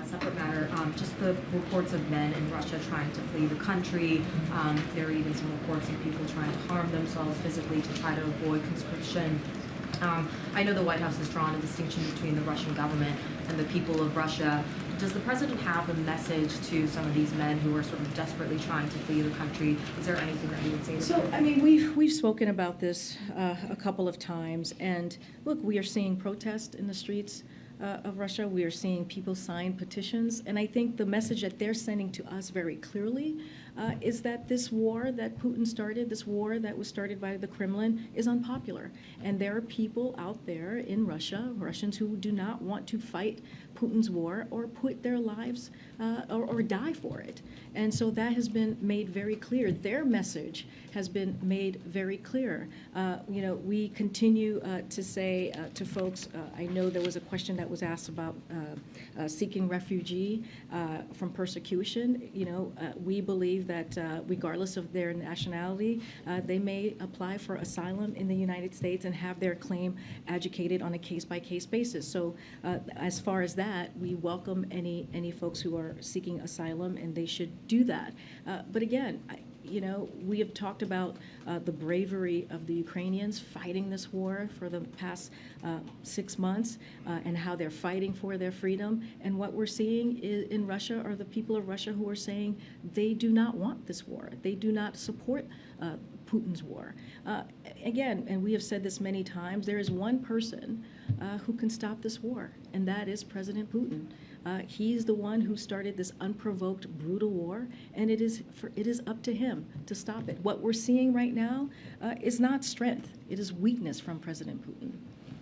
separate matter, just the reports of men in Russia trying to flee the country. There are even some reports of people trying to harm themselves physically to try to avoid conscription. I know the White House has drawn a distinction between the Russian government and the people of Russia. Does the president have a message to some of these men who are sort of desperately trying to flee the country? Is there anything that he would say to them? So, I mean, we've spoken about this a couple of times, and look, we are seeing protests in the streets of Russia. We are seeing people sign petitions, and I think the message that they're sending to us very clearly is that this war that Putin started, this war that was started by the Kremlin, is unpopular. And there are people out there in Russia, Russians who do not want to fight Putin's war or put their lives or die for it. And so that has been made very clear. Their message has been made very clear. You know, we continue to say to folks, I know there was a question that was asked about seeking refugee from persecution. You know, we believe that regardless of their nationality, they may apply for asylum in the United States and have their claim adjudicated on a case-by-case basis. So as far as that, we welcome any folks who are seeking asylum, and they should do that. But again, you know, we have talked about the bravery of the Ukrainians fighting this war for the past 6 months and how they're fighting for their freedom. And what we're seeing in Russia are the people of Russia who are saying they do not want this war. They do not support Putin's war. Again, and we have said this many times, there is one person who can stop this war, and that is President Putin. He's the one who started this unprovoked, brutal war, and it is up to him to stop it. What we're seeing right now is not strength. It is weakness from President Putin.